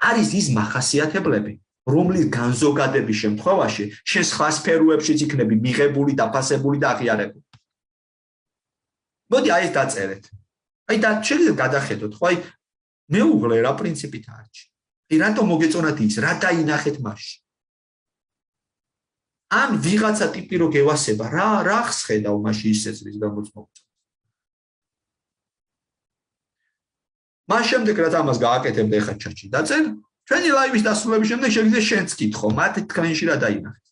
არის ის მახასიათებლები, რომლის განზოგადების შემთხვევაში შენ სხვა სფეროებშიც იქნები მიღებული, დაფასებული და აღიარებული. მოდი აი ეს დაწერეთ. აი და შეგიძლიათ გადახედოთ, ხო აი მეუღლე რა პრინციპით არჩი. აი რატომ მოგეწონათ ის, რა დაინახეთ მასში? ან ვიღაცა ტიპი რო გევასება, რა ხსხედავ მასში ისეც რის გამოც მოგწონს. მას შემდეგ რაც ამას გააკეთებთ ეხა ჩატში დაწერ, ჩვენი ლაივის დასრულების შემდეგ შეგიძლიათ შენც კითხო, მათ თქვენში რა დაინახეთ.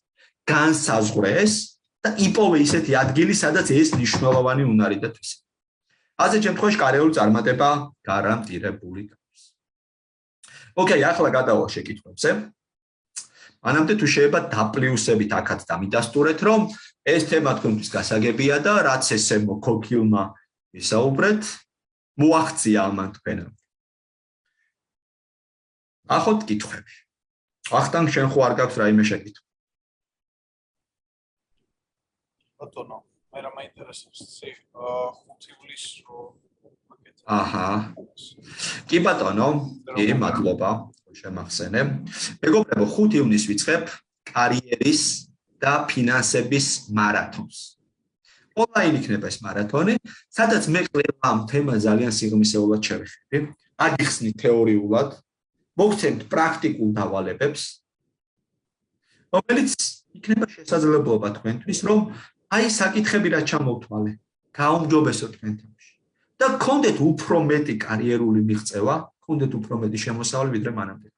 განსაზღვრეს და იპოვე ისეთი ადგილი, სადაც ეს მნიშვნელოვანი უნარი და თვისება. ასეთ შემთხვევაში კარიერული წარმატება გარანტირებული გაქვს. ოკეი, ახლა გადავალ შეკითხვებზე. მანამდე თუ შეიძლება დაპლუსებით აქაც დამიდასტურეთ, რომ ეს თემა თქვენთვის გასაგებია და რაც ესე მოკოკილმა ისაუბრეთ, მოაღწია ამან თქვენამდე. ახოთ კითხვები. ვახტანგ, შენ ხო არ გაქვს რაიმე შეკითხვა? ბატონო, მე რა მაინტერესებს ცი 5 ივლისს რო მაკეთე. აჰა. კი ბატონო, კი, მადლობა, შემახსენე. მეგობრებო, 5 ივნისს ვიწყებ კარიერის და ფინანსების მარათონს. ონლაინ იქნება ეს მარათონი, სადაც მე კვლევა ამ თემას ძალიან სიღრმისეულად შევეხები. აგიხსნით თეორიულად, მოგცემთ პრაქტიკულ დავალებებს, რომელიც იქნება შესაძლებლობა თქვენთვის, რომ აი საკითხები რა ჩამოვთვალე, გაუმჯობესოთ თქვენთანში და გქონდეთ უფრო მეტი კარიერული მიღწევა, გქონდეთ უფრო მეტი შემოსავალი ვიდრე მანამდე.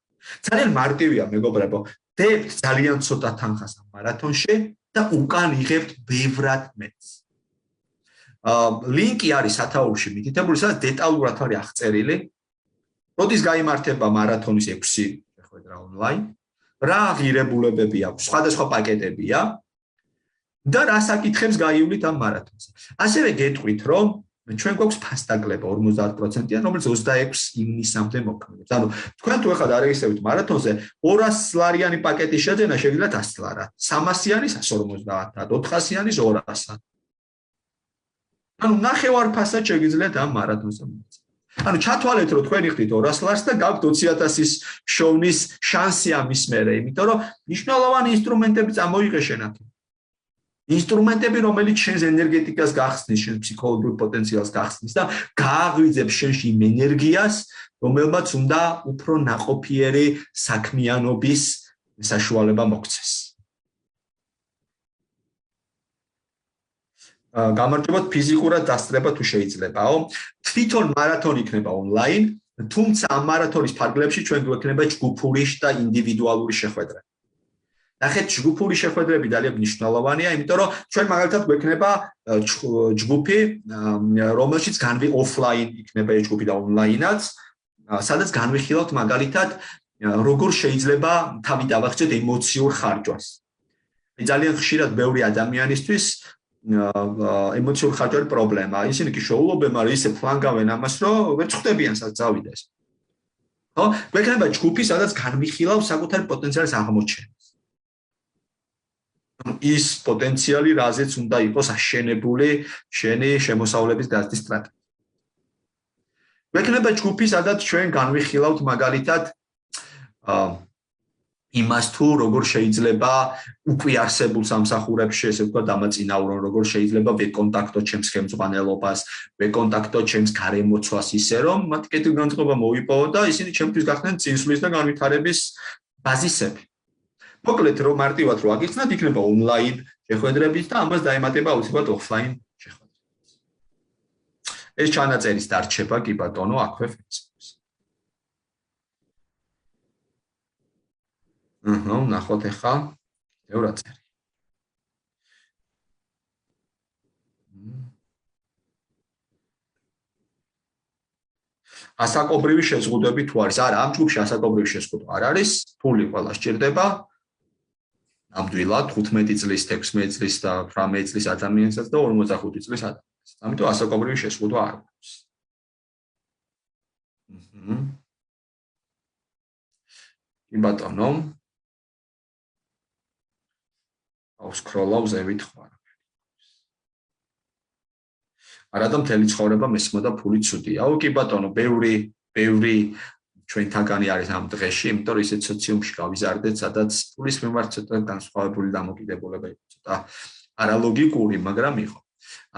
ძალიან მარტივია, მეგობრებო, დებთ ძალიან ცოტა თანხას ამ მარათონში და უკან იღებთ ბევრად მეტს. ლინკი არის სათაურში მითითებული, სადაც დეტალურად არის აღწერილი, როდის გაიმართება მარათონის 6 შეხვედრა ონლაინ, რა ღირებულებები აქვს, სხვადასხვა პაკეტებია და რა საკითხებს გაივლით ამ მარათონზე. ასევე გეტყვით, რომ ჩვენ გვაქვს ფასტაკლება 50%-იან, რომელიც 26 ივნისამდე მოქმედებს. ანუ თქვენ თუ ეხლა დარეგისტრირებით მარათონზე, 200 ლარიანი პაკეტის შეძენა შეგიძლიათ 100 ლარად, 300-იანი 150-ად, 400-იანი 200-ად. ანუ ნახევარ-ფასად შეგიძლიათ ამ მარათონზე მოიწესოთ. ანუ ჩათვალეთ, რომ თქვენ იხდით 200 ლარს და გაქვთ 20,000-ის შოვნის შანსი ამის მერე, იმიტომ რომ მნიშვნელოვანი ინსტრუმენტები წამოიღე შენ აქ. ინსტრუმენტები, რომელიც შენს ენერგეტიკას გახსნის, შენს ფსიქოლოგიურ პოტენციალს გახსნის და გააღვიძებს შენში იმ ენერგიას, რომელმაც უნდა უფრო ნაყოფიერი საქმიანობის საშუალება მოქცეს. გამარჯობათ, ფიზიკურად დასწრება თუ შეიძლებაო. თვითონ მარათონი იქნება ონლაინ, თუმცა ამ მარათონის ფარგლებში ჩვენ გვექნება ჯგუფური და ინდივიდუალური შეხვედრა. ნახეთ, ჯგუფური შეხვედრები ძალიან მნიშვნელოვანია, იმიტომ რომ ჩვენ მაგალითად გვექნება ჯგუფი, რომელშიც ოფლაინ იქნება ეს ჯგუფი და ონლაინაც, სადაც განვიხილავთ მაგალითად, როგორ შეიძლება თავი დავახცეთ ემოციურ ხარჯვას. ძალიან ხშირად ბევრი ადამიანისთვის ემოციურ ხარჯვარი პრობლემაა. ისინი კი შოულობენ, მაგრამ ისე ფლანგავენ ამას, რომ ვერ ხვდებიან სადაც წავიდეს. ხო? გვექნება ჯგუფი, სადაც განვიხილავ საკუთარი პოტენციალის აღმოჩენას. ის პოტენციალი, რაზეც უნდა იყოს აშენებული შენი შემოსავლების გაზრდის სტრატეგია. გვექნება ჯგუფი, სადაც ჩვენ განვიხილავთ მაგალითად იმას თუ როგორ შეიძლება უკვე არსებულ სამსახურებში ესე ვთქვა დამაწინაურონ, როგორ შეიძლება ვეკონტაქტო ჩემს ხელმძღვანელობას, ვეკონტაქტო ჩემს გარემოცვას ისე რომ მათ კეთილგანწყობა მოიპოვო და ისინი ჩემთვის გახდნენ წინსვლის და განვითარების ბაზისები. მოკლედ რომ მარტივად რო აგიხსნათ, იქნება ონლაინ შეხვედრებით და ამას დაემატება აუცილებლად ოფლაინ შეხვედრებიც. ეს ჩანაწერის დარჩება კი ბატონო აქვე ფეისბუქზე. ნახოთ ახლა ევრაცერი. ასაკობრივი შეზღუდვები თუ არის? არა, ამ ჯგუფში ასაკობრივი შეზღუდვა არ არის, ფული ყველა სჭირდება. ნამდვილად 15 წლის, 16 წლის და 18 წლის ადამიანსაც და 45 წლის ადამიანსაც. ამიტომ ასაკობრივი შეზღუდვა არ აქვს. კი ბატონო. ავსკროლავ ზევით ხარ. არა და მთელი ცხოვრება მესმოდა და ფული ცუდიაო, კი ბატონო, ბევრი ჩვენთაგანი არის ამ დღეში, იმიტომ რომ ისეთ სოციუმში გავიზარდეთ, სადაც ფულის მიმართ ცოტა განსხვავებული დამოკიდებულება იყო, ცოტა არალოგიკური, მაგრამ იყო.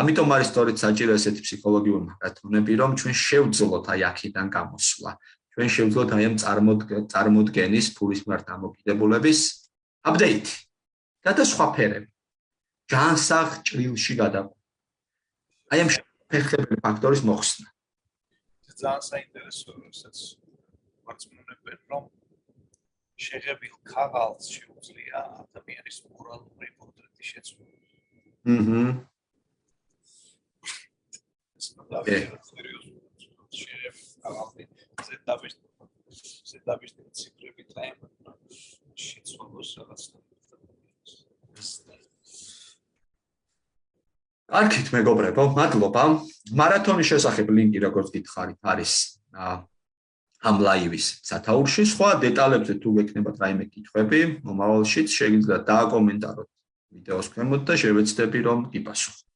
ამიტომ არის სწორედ საჭირო ესეთი ფსიქოლოგიური მარათონები, რომ ჩვენ შევძლოთ აი აქედან გამოსვლა. ჩვენ შევძლოთ აი ამ წარმოდგენის ფულის მიმართ დამოკიდებულების აპდეიტი. გადასხვაფერები. ჯანსაღ ჭრილში გადაყვანა. აი ამ ფეხები ფაქტორის მოხსნა. ძალიან საინტერესოა, რასაც მარცხნივებენ, რომ შეღებილ ქაღალდს შეუძლია ადამიანის მორალური პორტრეტი შეცვლა. შეღებილ ქაღალდი ზედაპირ ციფრებით აიმატა შეცვალოს კარგით მეგობრებო, მადლობა. მარათონის შესახებ ლინკი როგორც გითხარით არის ამ ლაივის სათაურში. სხვა დეტალებზე თუ გექნებათ რაიმე კითხვები, მომავალშიც შეგიძლიათ დააკომენტაროთ ვიდეოს ქვემოთ და შევეცდები რომ გიპასუხოთ.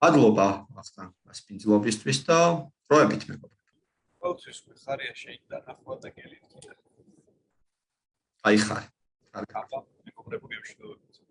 მადლობა ახლა გასპინძლობისთვის და დროებით მეგობრებო. ყოველთვის ხარია შეიტანახვა და გელით კიდე. აი ხარ. კარგი. აბა მეგობრებო გემშვიდობებით.